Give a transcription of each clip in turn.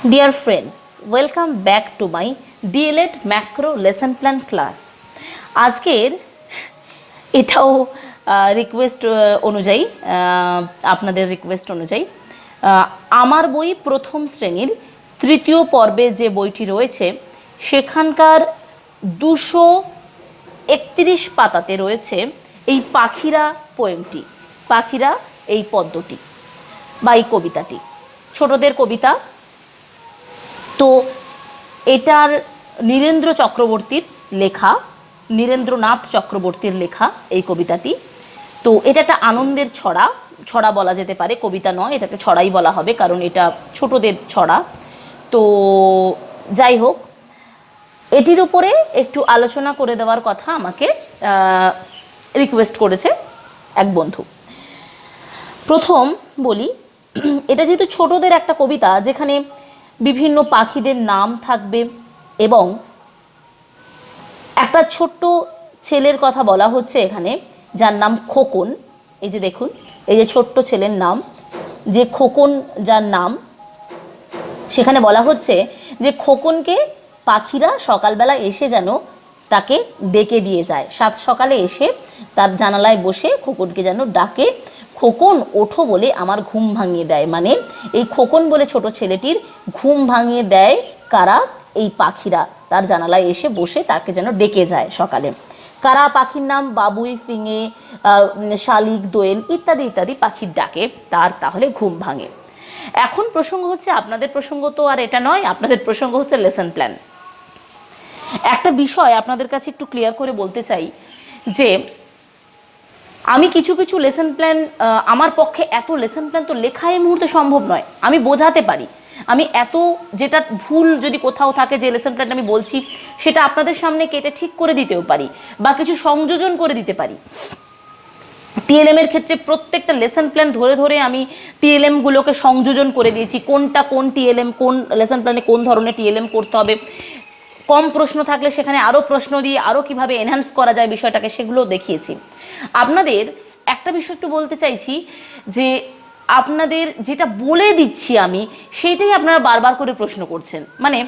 Dear friends, welcome back to my dled macro lesson plan class. আজকের এটাও request অনুযায়ী আপনাদের রিকোয়েস্ট অনুযায়ী আমার বই প্রথম শ্রেণীর তৃতীয় পর্বে যে বইটি রয়েছে সেখানকার 231 পাতাতে রয়েছে এই পাখিরা পোয়েমটি, পাখিরা এই পদ্যটি বা এই কবিতাটি, ছোটদের কবিতা। তো এটার নীরেন্দ্র চক্রবর্তীর লেখা, নীরেন্দ্রনাথ চক্রবর্তীর লেখা এই কবিতাটি। তো এটা একটা আনন্দের ছড়া, ছড়া বলা যেতে পারে, কবিতা নয়, এটাকে ছড়াই বলা হবে কারণ এটা ছোটদের ছড়া। তো যাই হোক, এটির উপরে একটু আলোচনা করে দেওয়ার কথা আমাকে রিকোয়েস্ট করেছে এক বন্ধু। প্রথম বলি, এটা যেহেতু ছোটদের একটা কবিতা যেখানে বিভিন্ন পাখিদের নাম থাকবে এবং একটা ছোট্ট ছেলের কথা বলা হচ্ছে এখানে, যার নাম খোকন। এই যে দেখুন, এই যে ছোট্ট ছেলের নাম, যে খোকন যার নাম, সেখানে বলা হচ্ছে যে খোকনকে পাখিরা সকালবেলা এসে যেন তাকে ডেকে দিয়ে যায়। সাত সকালে এসে তার জানালায় বসে খোকনকে যেন ডাকে, খোকন ওঠো বলে আমার ঘুম ভাঙিয়ে দেয়। মানে এই খোকন বলে ছোট ছেলেটির ঘুম ভাঙিয়ে দেয় কারা? এই পাখিরা তার জানালায় এসে বসে তাকে যেন ডেকে যায় সকালে। কারা? পাখির নাম বাবুই, ফিঙে, শালিক, দোয়েল ইত্যাদি ইত্যাদি পাখির ডাকে তার তাহলে ঘুম ভাঙে। এখন প্রসঙ্গ হচ্ছে, আপনাদের প্রসঙ্গ তো আর এটা নয়, আপনাদের প্রসঙ্গ হচ্ছে লেসন প্ল্যান। একটা বিষয় আপনাদের কাছে একটু ক্লিয়ার করে বলতে চাই যে আমি কিছু কিছু লেসন প্ল্যান, আমার পক্ষে এত লেসন প্ল্যান তো লেখা এই মুহূর্তে সম্ভব নয়। আমি বোঝাতে পারি, আমি এত যেটা ভুল যদি কোথাও থাকে যে লেসন প্ল্যানটা আমি বলছি সেটা আপনাদের সামনে কেটে ঠিক করে দিতেও পারি বা কিছু সংযোজন করে দিতে পারি। টিএলএম এর ক্ষেত্রে প্রত্যেকটা লেসন প্ল্যান ধরে ধরে আমি টিএলএম গুলোকে সংযোজন করে দিয়েছি, কোনটা কোন টিএলএম, কোন লেসন প্ল্যানে কোন ধরনের টিএলএম করতে হবে। কম প্রশ্ন থাকলে সেখানে আরও প্রশ্ন দিয়ে আরও কীভাবে এনহ্যান্স করা যায় বিষয়টাকে, সেগুলো দেখিয়েছি। আপনাদের একটা বিষয় একটু বলতে চাইছি যে আপনাদের যেটা বলে দিচ্ছি আমি সেইটাই আপনারা বারবার করে প্রশ্ন করছেন। মানে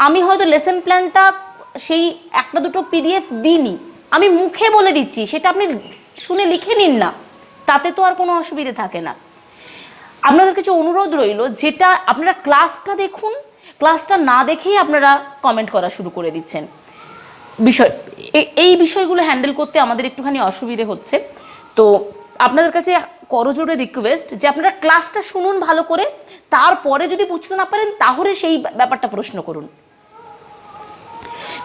আমি হয়তো লেসন প্ল্যানটা সেই একটা দুটো পিডিএফ দিইনি, আমি মুখে বলে দিচ্ছি, সেটা আপনি শুনে লিখে নিন না, তাতে তো আর কোনো অসুবিধে থাকে না। আপনাদের কিছু অনুরোধ রইল, যেটা আপনারা ক্লাসটা দেখুন, ক্লাসটা না দেখেই আপনারা কমেন্ট করা শুরু করে দিচ্ছেন। এই বিষয়গুলো হ্যান্ডেল করতে আমাদের একটুখানি অসুবিধে হচ্ছে। তো আপনাদের কাছে করজোড়ে রিকোয়েস্ট যে আপনারা ক্লাসটা শুনুন ভালো করে, তারপরে যদি বুঝতে না পারেন তাহলে সেই ব্যাপারটা প্রশ্ন করুন।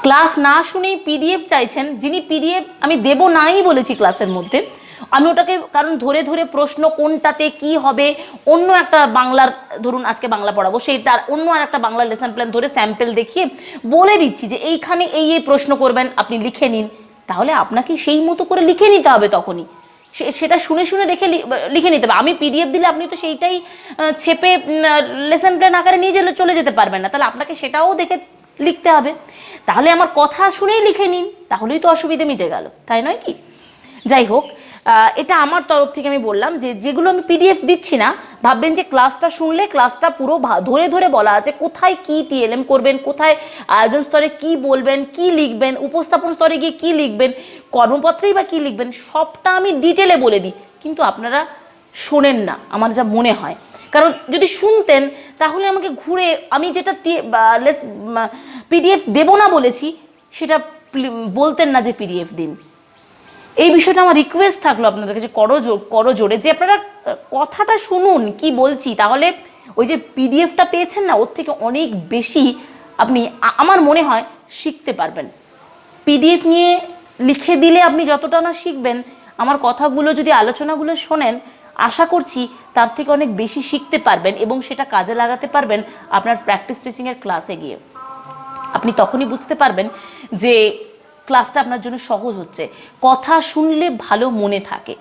ক্লাস না শুনেই পিডিএফ চাইছেন, যিনি পিডিএফ আমি দেব নাই বলেছি ক্লাসের মধ্যে, আমি ওটাকে কারণ ধরে ধরে প্রশ্ন কোনটাতে কি হবে, অন্য একটা বাংলার, ধরুন আজকে বাংলা পড়াবো, সেইটার অন্য আর একটা বাংলার লেসন প্ল্যান ধরে স্যাম্পল দেখিয়ে বলে দিচ্ছি যে এইখানে এই প্রশ্ন করবেন, আপনি লিখে নিন। তাহলে আপনাকে সেই মতো করে লিখে নিতে হবে, তখনই সেটা শুনে শুনে দেখে লিখে নিতে হবে। আমি পিডিএফ দিলে আপনি তো সেইটাই ছেপে লেসন প্ল্যান আকারে নিয়ে চলে যেতে পারবেন না, তাহলে আপনাকে সেটাও দেখে লিখতে হবে। তাহলে আমার কথা শুনেই লিখে নিন, তাহলেই তো অসুবিধে মিটে গেল, তাই নয় কি? যাই হোক, এটা আমার তরফ থেকে আমি বললাম যে যেগুলো আমি পিডিএফ দিচ্ছি না, ভাববেন যে ক্লাসটা শুনলে ক্লাসটা পুরো ধরে ধরে বলা আছে, কোথায় কি টিএলএম করবেন, কোথায় আয়োজন স্তরে কি বলবেন, কি লিখবেন, উপস্থাপন স্তরে গিয়ে কি লিখবেন, কর্মপত্রেই বা কি লিখবেন, সবটা আমি ডিটেলে বলে দিই। কিন্তু আপনারা শোনেন না আমার যা মনে হয়, কারণ যদি শুনতেন তাহলে আমাকে ঘুরে আমি যেটা পিডিএফ দেবো না বলেছি সেটা বলতেন না যে পিডিএফ দিন। এই বিষয়টা আমার রিকোয়েস্ট থাকলো আপনাদের কাছে করজোড়ে যে আপনারা কথাটা শুনুন কি বলছি, তাহলে ওই যে পিডিএফটা পেয়েছেন না, ওর থেকে অনেক বেশি আপনি আমার মনে হয় শিখতে পারবেন। পিডিএফ নিয়ে লিখে দিলে আপনি যতটা না শিখবেন, আমার কথাগুলো যদি আলোচনাগুলো শোনেন, আশা করছি তার থেকে অনেক বেশি শিখতে পারবেন এবং সেটা কাজে লাগাতে পারবেন আপনার প্র্যাকটিস টিচিংয়ের ক্লাসে গিয়ে। আপনি তখনই বুঝতে পারবেন যে ক্লাসটা আপনার জন্য সহজ হচ্ছে। কথা শুনলে ভালো মনে থাকে,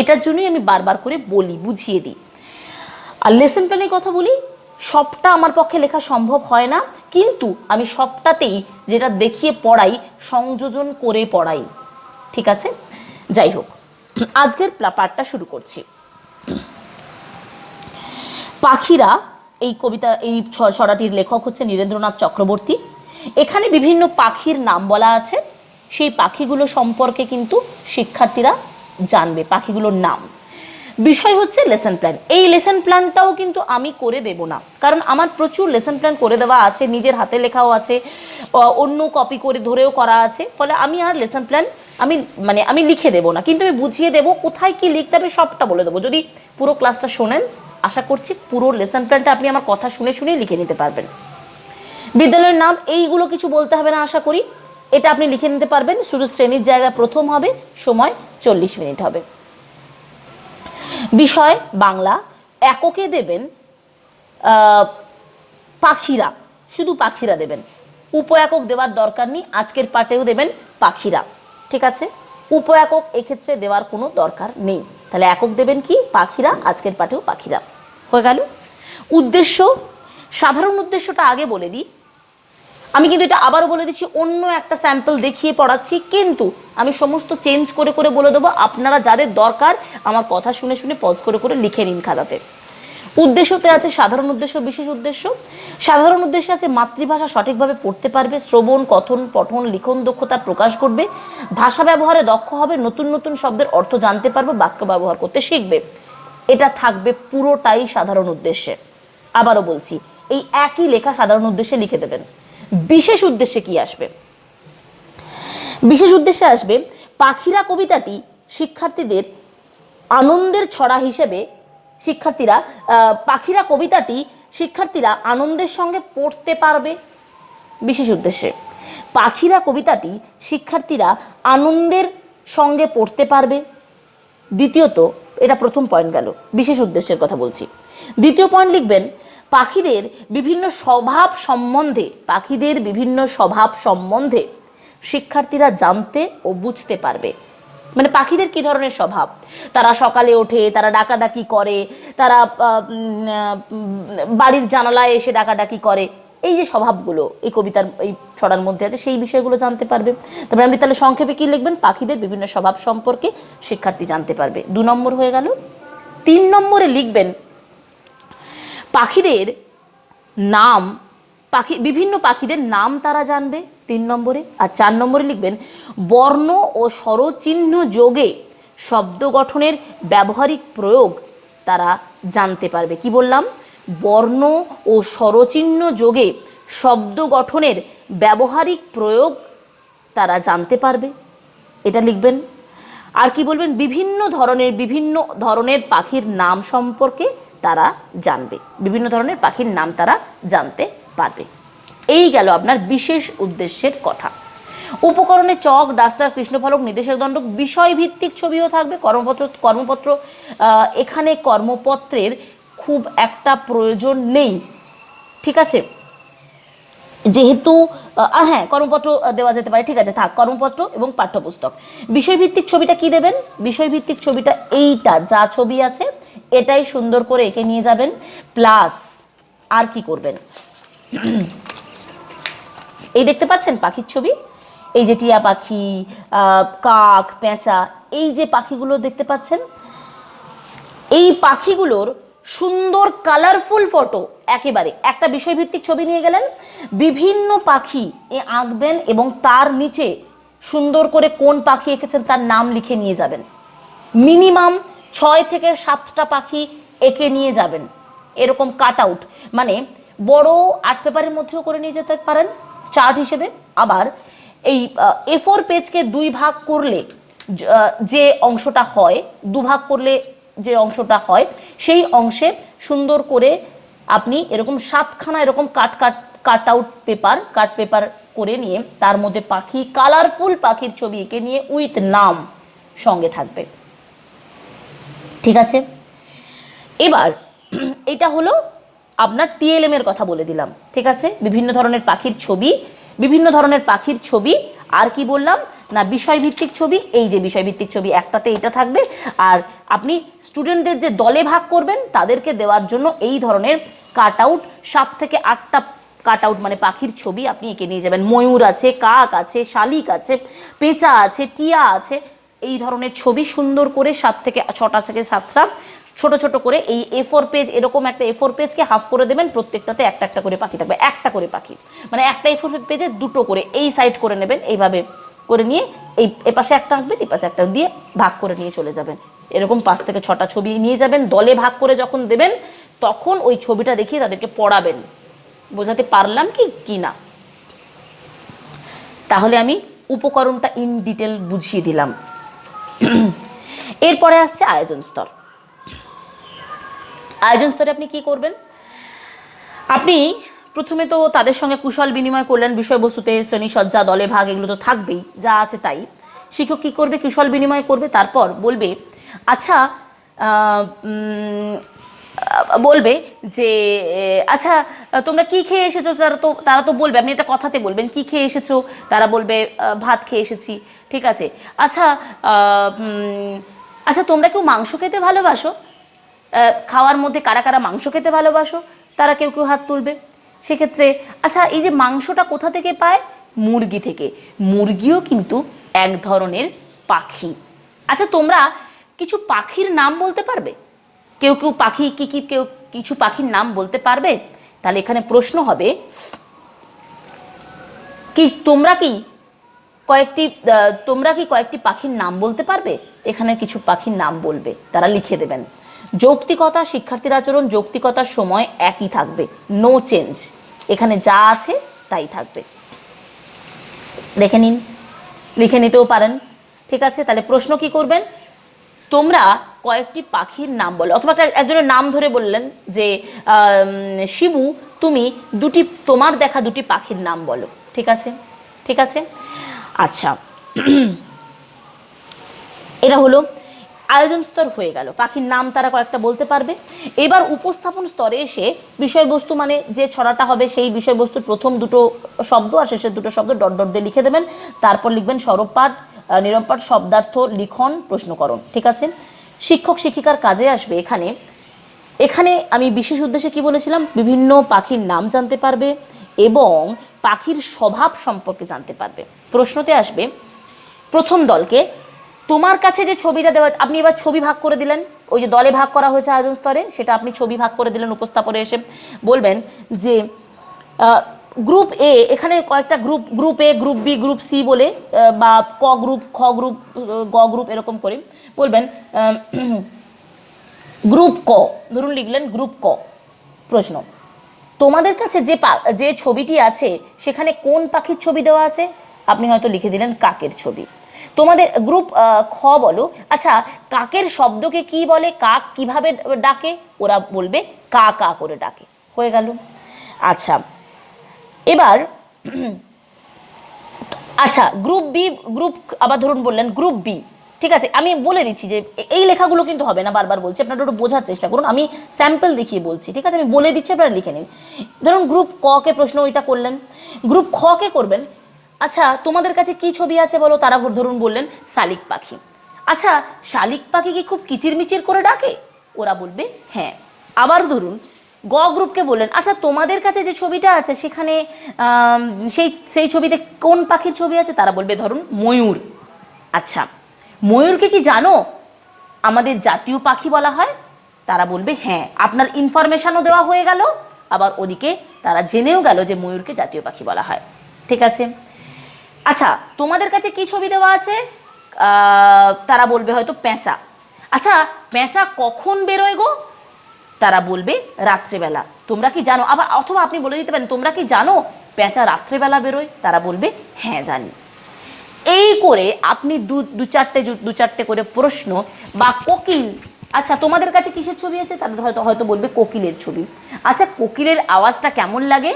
এটার জন্যই আমি বারবার করে বলি, বুঝিয়ে দিই। আর লেসন প্ল্যানের কথা বলি, সবটা আমার পক্ষে লেখা সম্ভব হয় না, কিন্তু আমি সবটাতেই যেটা দেখিয়ে পড়াই সংযোজন করে পড়াই, ঠিক আছে? যাই হোক, আজকের পার্টটা শুরু করছি। পাখিরা এই কবিতা এই ছড়াটির লেখক হচ্ছে নীরেন্দ্রনাথ চক্রবর্তী। এখানে বিভিন্ন পাখির নাম বলা আছে, সেই পাখিগুলো সম্পর্কে কিন্তু শিক্ষার্থীরা জানবে, পাখিগুলোর নাম। বিষয় হচ্ছে লেসন প্ল্যান। এই লেসন প্ল্যানটাও কিন্তু আমি করে দেব না, কারণ আমার প্রচুর লেসন প্ল্যান করে দেওয়া আছে, নিজের হাতে লেখাও আছে, অন্য কপি করে ধরেও করা আছে। ফলে আমি আর লেসন প্ল্যান আমি লিখে দেবো না, কিন্তু আমি বুঝিয়ে দেবো কোথায় কি লিখতে হবে, সবটা বলে দেবো। যদি পুরো ক্লাসটা শোনেন, আশা করছি পুরো লেসন প্ল্যানটা আপনি আমার কথা শুনে শুনেই লিখে নিতে পারবেন। বিদ্যালয়ের নাম এইগুলো কিছু বলতে হবে না আশা করি, এটা আপনি লিখে নিতে পারবেন। শুধু শ্রেণীর জায়গায় প্রথম হবে, সময় 40 মিনিট হবে। বিষয় বাংলা, এককে দেবেন পাখিরা, শুধু পাখিরা দেবেন, উপ একক দেওয়ার দরকার নেই। আজকের পাঠেও দেবেন পাখিরা, ঠিক আছে? উপ একক এক্ষেত্রে দেওয়ার কোনো দরকার নেই। তাহলে একক দেবেন কি? পাখিরা। আজকের পাঠেও পাখিরা হয়ে গেল। উদ্দেশ্য, সাধারণ উদ্দেশ্যটা আগে বলে দিই। আমি কিন্তু এটা আবারও বলে দিচ্ছি, অন্য একটা স্যাম্পল দেখিয়ে পড়াচ্ছি, কিন্তু আমি সমস্ত চেঞ্জ করে করে বলে দেবো। আপনারা যাদের দরকার আমার কথা শুনে শুনে পজ করে করে লিখে নিন খাতাতে। উদ্দেশ্যতে আছে সাধারণ উদ্দেশ্য, বিশেষ উদ্দেশ্য। সাধারণ উদ্দেশ্যে আছে মাতৃভাষা সঠিকভাবে পড়তে পারবে, শ্রবণ, কথন, পঠন, লিখন দক্ষতা প্রকাশ করবে, ভাষা ব্যবহারে দক্ষ হবে, নতুন নতুন শব্দের অর্থ জানতে পারবে, বাক্য ব্যবহার করতে শিখবে। এটা থাকবে পুরোটাই সাধারণ উদ্দেশ্যে। আবারও বলছি, এই একই লেখা সাধারণ উদ্দেশ্যে লিখে দেবেন। বিশেষ উদ্দেশ্যে কি আসবে? বিশেষ উদ্দেশ্যে আসবে পাখিরা কবিতাটি শিক্ষার্থীদের আনন্দের ছড়া হিসেবে পাখিরা কবিতাটি শিক্ষার্থীরা আনন্দের সঙ্গে পড়তে পারবে। বিশেষ উদ্দেশ্যে পাখিরা কবিতাটি শিক্ষার্থীরা আনন্দের সঙ্গে পড়তে পারবে। দ্বিতীয়ত, এটা প্রথম পয়েন্ট গেল, বিশেষ উদ্দেশ্যের কথা বলছি। দ্বিতীয় পয়েন্ট লিখবেন, পাখিদের বিভিন্ন স্বভাব সম্বন্ধে শিক্ষার্থীরা জানতে ও বুঝতে পারবে। মানে পাখিদের কি ধরনের স্বভাব, তারা সকালে ওঠে, তারা ডাকাডাকি করে, তারা বাড়ির জানালায় এসে ডাকাডাকি করে, এই যে স্বভাবগুলো এই কবিতার এই ছড়ার মধ্যে আছে, সেই বিষয়গুলো জানতে পারবে। তারপরে আপনি তাহলে সংক্ষেপে কি লিখবেন? পাখিদের বিভিন্ন স্বভাব সম্পর্কে শিক্ষার্থী জানতে পারবে। 2 নম্বর হয়ে গেল। 3 নম্বরে লিখবেন পাখিদের নাম, বিভিন্ন পাখিদের নাম তারা জানবে 3 নম্বরে। আর 4 নম্বরে লিখবেন বর্ণ ও স্বরচিহ্ন যোগে শব্দ গঠনের ব্যবহারিক প্রয়োগ তারা জানতে পারবে। কি বললাম? বর্ণ ও স্বরচিহ্ন যোগে শব্দ গঠনের ব্যবহারিক প্রয়োগ তারা জানতে পারবে, এটা লিখবেন। আর কি বলবেন? বিভিন্ন ধরনের পাখির নাম সম্পর্কে তারা জানবে, বিভিন্ন ধরনের পাখির নাম তারা জানতে পারবে। এই গেল আপনার বিশেষ উদ্দেশ্যের কথা। উপকরণে চক, ডাস্টার, কৃষ্ণফলক, নির্দেশক দণ্ডক, বিষয়ভিত্তিক ছবিও থাকবে। কর্মপত্র এখানে কর্মপত্রের খুব একটা প্রয়োজন নেই, ঠিক আছে? যেহেতু হ্যাঁ, কর্মপত্র দেওয়া যেতে পারে, ঠিক আছে, থাক কর্মপত্র এবং পাঠ্যপুস্তক। বিষয়ভিত্তিক ছবিটা কি দেবেন? বিষয়ভিত্তিক ছবিটা এইটা যা ছবি আছে এটাই সুন্দর করে এঁকে নিয়ে যাবেন। প্লাস আর কি করবেন? এই দেখতে পাচ্ছেন পাখির ছবি, এই যে টিয়া পাখি, কাক, পেঁচা, এই যে পাখিগুলো দেখতে পাচ্ছেন, এই পাখিগুলোর সুন্দর কালারফুল ফটো, একেবারে একটা বিষয়ভিত্তিক ছবি নিয়ে গেলেন, বিভিন্ন পাখি আঁকবেন এবং তার নিচে সুন্দর করে কোন পাখি এঁকেছেন তার নাম লিখে নিয়ে যাবেন। মিনিমাম 6 থেকে 7টা পাখি এঁকে নিয়ে যাবেন, এরকম কাট আউট, মানে বড় আর্ট পেপারের মধ্যেও করে নিয়ে যেতে পারেন চার্ট হিসেবে। আবার এই A4 পেজকে 2 ভাগ করলে যে অংশটা হয়, 2 ভাগ করলে যে অংশটা হয়, সেই অংশে সুন্দর করে আপনি এরকম 7খানা এরকম কাট পেপার করে নিয়ে তার মধ্যে পাখি, কালারফুল পাখির ছবি এঁকে নিয়ে উইথ নাম সঙ্গে থাকবে, ঠিক আছে? এবার এটা হলো আপনার TLM এর কথা বলে দিলাম, ঠিক আছে? বিভিন্ন ধরনের পাখির ছবি। আর কি বললাম না, বিষয়ভিত্তিক ছবি। এই যে বিষয়ভিত্তিক ছবি একটাতে এটা থাকবে। আর আপনি স্টুডেন্টদের যে দলে ভাগ করবেন তাদেরকে দেওয়ার জন্য এই ধরনের কাট আউট, 7 থেকে 8টা কাট আউট মানে পাখির ছবি আপনি এঁকে নিয়ে যাবেন। ময়ূর আছে, কাক আছে, শালিক আছে, পেঁচা আছে, টিয়া আছে, এই ধরনের ছবি সুন্দর করে 6টা থেকে 7টা ছোট ছোট করে এই A4 পেজ, এরকম একটা A4 পেজকে হাফ করে দেবেন, প্রত্যেকটাতে একটা একটা করে পাখি থাকবে, একটা করে পাখি, মানে একটা A4 পেজে দুটো করে এই সাইড করে নেবেন, এইভাবে করে নিয়ে এই এপাশে একটা আঁকবেন, এই পাশে একটা দিয়ে ভাগ করে নিয়ে চলে যাবেন। এরকম 5 থেকে 6টা ছবি নিয়ে যাবেন, দলে ভাগ করে যখন দেবেন তখন ওই ছবিটা দেখিয়ে তাদেরকে পড়াবেন। বোঝাতে পারলাম কি না? তাহলে আমি উপকরণটা ইন ডিটেল বুঝিয়ে দিলাম। এরপরে আসছে আয়োজন স্তর। আয়োজন স্তরে আপনি কি করবেন? আপনি প্রথমে তো তাদের সঙ্গে কুশল বিনিময় করলেন, বিষয়বস্তুতে শ্রেণীসজ্জা, দলে ভাগ এগুলো তো থাকবেই, যা আছে তাই। শিক্ষক কী করবে? কুশল বিনিময় করবে, তারপর বলবে আচ্ছা বলবে যে আচ্ছা তোমরা কি খেয়ে এসেছো, তারা তো বলবে, আপনি একটা কথাতে বলবেন কি খেয়ে এসেছো, তারা বলবে ভাত খেয়ে এসেছি, ঠিক আছে। আচ্ছা আচ্ছা তোমরা কেউ মাংস খেতে ভালোবাসো? খাওয়ার মধ্যে কারা কারা মাংস খেতে ভালোবাসো? তারা কেউ কেউ হাত তুলবে। সেক্ষেত্রে আচ্ছা এই যে মাংসটা কোথা থেকে পায়? মুরগি থেকে। মুরগিও কিন্তু এক ধরনের পাখি। আচ্ছা তোমরা কিছু পাখির নাম বলতে পারবে? কেউ কেউ পাখি কেউ কিছু পাখির নাম বলতে পারবে? তাহলে এখানে প্রশ্ন হবে কি তোমরা কি কয়েকটি পাখির নাম বলতে পারবে? এখানে কিছু পাখির নাম বলবে, তারা লিখে দেবেন। যৌক্তিকতা, শিক্ষার্থীর আচরণ যৌক্তিকতার সময় একই থাকবে, নো চেঞ্জ, এখানে যা আছে তাই থাকবে। দেখে নিন, লিখে নিতেও পারেন, ঠিক আছে। তাহলে প্রশ্ন কি করবেন? তোমরা কয়েকটি পাখির নাম বলো, অথবা একজনের নাম ধরে বললেন যে শিবু তুমি তোমার দেখা দুটি পাখির নাম বলো, ঠিক আছে, ঠিক আছে। আচ্ছা এটা হলো আয়োজন স্তর হয়ে গেল, পাখির নাম তারা কয়েকটা বলতে পারবে। এবার উপস্থাপন স্তরে এসে বিষয়বস্তু মানে যে ছড়াটা হবে সেই বিষয়বস্তুর প্রথম দুটো শব্দ আর শেষের দুটো শব্দ ডট ডট দিয়ে লিখে দেবেন, তারপর লিখবেন সরব পাঠ, নীরব পাঠ, শব্দার্থ, লিখন, প্রশ্নকরণ, ঠিক আছে। শিক্ষক শিক্ষিকার কাজে আসবে এখানে। এখানে আমি বিশেষ উদ্দেশ্যে কি বলেছিলাম? বিভিন্ন পাখির নাম জানতে পারবে এবং পাখির স্বভাব সম্পর্কে জানতে পারবে। প্রশ্নতে আসবে প্রথম দলকে, তোমার কাছে যে ছবিটা দেওয়া, আপনি এবার ছবি ভাগ করে দিলেন, ওই যে দলে ভাগ করা হয়েছে আয়োজন স্তরে, সেটা আপনি ছবি ভাগ করে দিলেন। উপস্থাপনে এসে বলবেন যে গ্রুপ এ, এখানে কয়েকটা group A, group B, group C বলে, বা ক গ্রুপ, খ গ্রুপ, গ গ্রুপ এরকম করে বলবেন। গ্রুপ ক, ধরুন লিখলেন গ্রুপ ক। প্রশ্ন, তোমাদের কাছে যে ছবিটি আছে সেখানে কোন পাখির ছবি দেওয়া আছে? আপনি হয়তো লিখে দিলেন কাকের ছবি। তোমাদের গ্রুপ খ বলো, আচ্ছা কাকের শব্দকে কি বলে, কাক কিভাবে ডাকে? ওরা বলবে কা কা করে ডাকে। হয়ে গেল। আচ্ছা এবার আচ্ছা গ্রুপ বি, গ্রুপ আবার ধরুন বললেন গ্রুপ বি, ঠিক আছে। আমি বলে দিচ্ছি যে এই লেখাগুলো কিন্তু হবে না, বারবার বলছি, আপনারা একটু বোঝার চেষ্টা করুন, আমি স্যাম্পল দেখিয়ে বলছি, ঠিক আছে। আমি বলে দিচ্ছি, আপনারা লিখে নিন। ধরুন গ্রুপ ক কে প্রশ্ন ওইটা করলেন, গ্রুপ খ কে করবেন আচ্ছা তোমাদের কাছে কি ছবি আছে বলো? তারা ধরুন বললেন শালিক পাখি। আচ্ছা শালিক পাখি কি খুব কিচিরমিচির করে ডাকে? ওরা বলবে হ্যাঁ। আবার ধরুন গ গ্রুপকে বললেন, আচ্ছা তোমাদের কাছে যে ছবিটা আছে সেখানে সেই ছবিতে কোন পাখির ছবি আছে? তারা বলবে ধরুন ময়ূর। আচ্ছা ময়ূরকে কি জানো আমাদের জাতীয় পাখি বলা হয়? তারা বলবে হ্যাঁ। আপনার ইনফরমেশনও দেওয়া হয়ে গেল, আবার ওদিকে তারা জেনেও গেল যে ময়ূরকে জাতীয় পাখি বলা হয়, ঠিক আছে। আচ্ছা তোমাদের কাছে কি ছবি দেওয়া আছে? তারা বলবে হয়তো পেঁচা। আচ্ছা পেঁচা কখন বেরোয় গো? তারা বলবে রাত্রেবেলা। তোমরা কি জানো? আবার অথবা আপনি বলে দিতে পারেন তোমরা কি জানো পেঁচা রাত্রেবেলা বেরোয়? তারা বলবে হ্যাঁ জানি। এই করে আপনি দু চারটে করে প্রশ্ন বা কোকিল, আচ্ছা তোমাদের কাছে কিসের ছবি আছে? তারা হয়তো বলবে কোকিলের ছবি। আচ্ছা কোকিলের আওয়াজটা কেমন লাগে?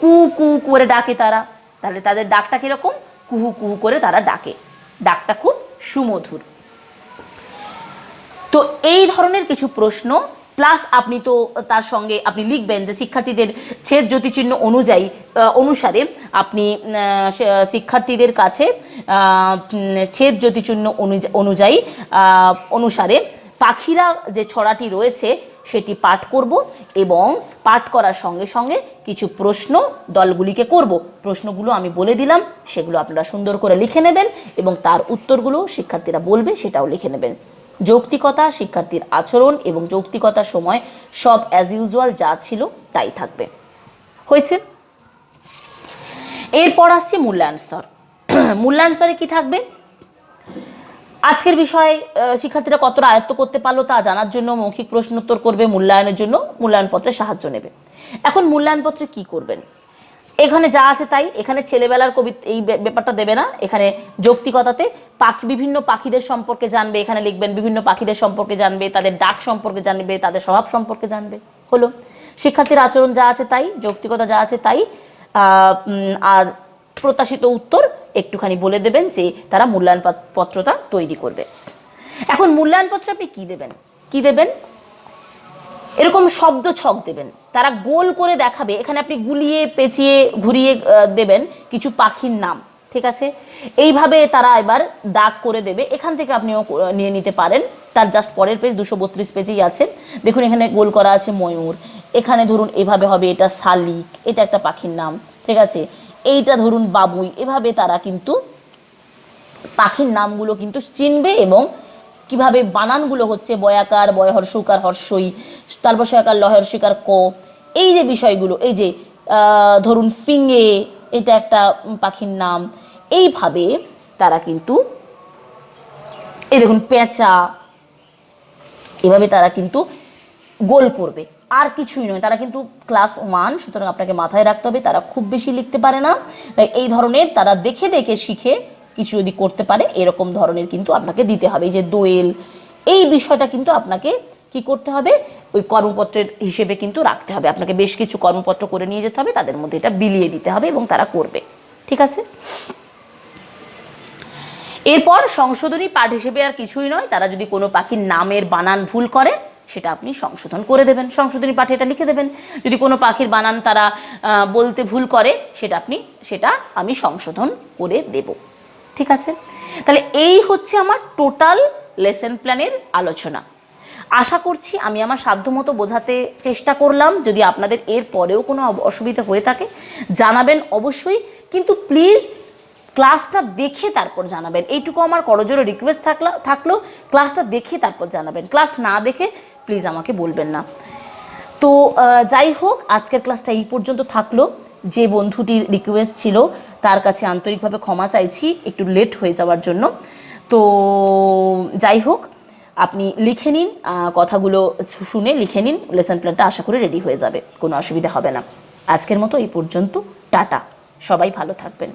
কু কু করে ডাকে তারা, তাহলে তাদের ডাকটা কিরকম? কুহু কুহু করে তারা ডাকে, ডাকটা খুব সুমধুর। তো এই ধরনের কিছু প্রশ্ন প্লাস আপনি তো তার সঙ্গে আপনি লিখবেন যে শিক্ষার্থীদের ছেদ জ্যোতিচিহ্ন অনুসারে আপনি শিক্ষার্থীদের কাছে ছেদ জ্যোতিচিহ্ন অনুসারে পাখিরা যে ছড়াটি রয়েছে সেটি পাঠ করব এবং পাঠ করার সঙ্গে সঙ্গে কিছু প্রশ্ন দলগুলিকে করব। প্রশ্নগুলো আমি বলে দিলাম, সেগুলো আপনারা সুন্দর করে লিখে নেবেন এবং তার উত্তরগুলো শিক্ষার্থীরা বলবে সেটাও লিখে নেবেন। যৌক্তিকতা, শিক্ষার্থীর আচরণ এবং যৌক্তিকতার সময় সব অ্যাজ ইউজুয়াল যা ছিল তাই থাকবে। হয়েছে। এরপর আসছে মূল্যায়ন স্তর। মূল্যায়ন স্তরে কি থাকবে? আজকের বিষয়ে শিক্ষার্থীরা কতটা আয়ত্ত করতে পারলো তা জানার জন্য মৌখিক প্রশ্নোত্তর করবে, মূল্যায়নের জন্য মূল্যায়নপত্রের সাহায্য নেবে। এখন মূল্যায়নপত্রে কি করবেন? এখানে যা আছে তাই, এখানে ছেলেবেলার কবিতা এই ব্যাপারটা দেবে না। এখানে যৌক্তিকতাতে বিভিন্ন পাখিদের সম্পর্কে জানবে, এখানে লিখবেন বিভিন্ন পাখিদের সম্পর্কে জানবে, তাদের ডাক সম্পর্কে জানবে, তাদের স্বভাব সম্পর্কে জানবে। হলো। শিক্ষার্থীর আচরণ যা আছে তাই, যৌক্তিকতা যা আছে তাই, আর প্রত্যাশিত উত্তর একটুখানি বলে দেবেন যে তারা মূল্যায়ন পত্রটা তৈরি করবে। এখন মূল্যায়নপত্রে আপনি কি দেবেন? কি দেবেন? এরকম শব্দ ছক দেবেন, তারা গোল করে দেখাবে। এখানে আপনি গুলিয়ে পেঁচিয়ে ঘুরিয়ে দেবেন কিছু পাখির নাম, ঠিক আছে? এইভাবে তারা এবার দাগ করে দেবে। এখান থেকে আপনিও নিয়ে নিতে পারেন, তার জাস্ট পরের পেজ 232 পেজেই আছে। দেখুন এখানে গোল করা আছে ময়ূর, এখানে ধরুন এভাবে হবে এটা শালিক, এটা একটা পাখির নাম, ঠিক আছে? এইটা ধরুন বাবুই। এভাবে তারা কিন্তু পাখির নামগুলো কিন্তু চিনবে এবং কিভাবে বানানগুলো হচ্ছে বয়াকার, বয় হর্ষকার হর্ষই, তারপর সয়াকার লয় হর্ষিকার ক, এই যে বিষয়গুলো, এই যে ধরুন ফিঙে, এটা একটা পাখির নাম। এইভাবে তারা কিন্তু, এই দেখুন পেঁচা, এভাবে তারা কিন্তু গোল করবে। আর কিছুই নয়, তারা কিন্তু ক্লাস 1, সুতরাং আপনাকে মাথায় রাখতে হবে তারা খুব বেশি লিখতে পারে না। তাই এই ধরনের তারা দেখে দেখে শিখে কিছু যদি করতে পারে এরকম ধরনের কিন্তু আপনাকে দিতে হবে। এই যে দোয়েল, এই বিষয়টা কিন্তু আপনাকে কি করতে হবে? ওই কর্মপত্রের হিসেবে কিন্তু রাখতে হবে। আপনাকে বেশ কিছু কর্মপত্র করে নিয়ে যেতে হবে, তাদের মধ্যে এটা বিলিয়ে দিতে হবে এবং তারা করবে, ঠিক আছে? এরপর সংশোধনী পাঠ হিসেবে আর কিছুই নয়, তারা যদি কোনো পাখির নামের বানান ভুল করে সেটা আপনি সংশোধন করে দেবেন, সংশোধনী পাঠে এটা লিখে দেবেন। যদি কোনো পাখির বানান তারা বলতে ভুল করে সেটা আমি সংশোধন করে দেব, ঠিক আছে? তাহলে এই হচ্ছে আমার টোটাল লেসন প্ল্যানের আলোচনা। আশা করছি আমি আমার সাধ্যমতো বোঝাতে চেষ্টা করলাম। যদি আপনাদের এর পরেও কোনো অসুবিধা হয়ে থাকে জানাবেন অবশ্যই, কিন্তু প্লিজ ক্লাসটা দেখে তারপর জানাবেন। এইটুকু আমার করজোড়ে রিকোয়েস্ট থাকলো ক্লাসটা দেখে তারপর জানাবেন। ক্লাস না দেখে প্লিজ আমাকে বলবেন না। তো যাই হোক, আজকের ক্লাসটা এই পর্যন্ত থাকলো। যে বন্ধুটির রিকোয়েস্ট ছিল তার কাছে আন্তরিকভাবে ক্ষমা চাইছি একটু লেট হয়ে যাওয়ার জন্য। তো যাই হোক, আপনি লিখে নিন, কথাগুলো শুনে লিখে নিন, লেসন প্ল্যানটা আশা করি রেডি হয়ে যাবে, কোনো অসুবিধা হবে না। আজকের মতো এই পর্যন্ত, টাটা, সবাই ভালো থাকবেন।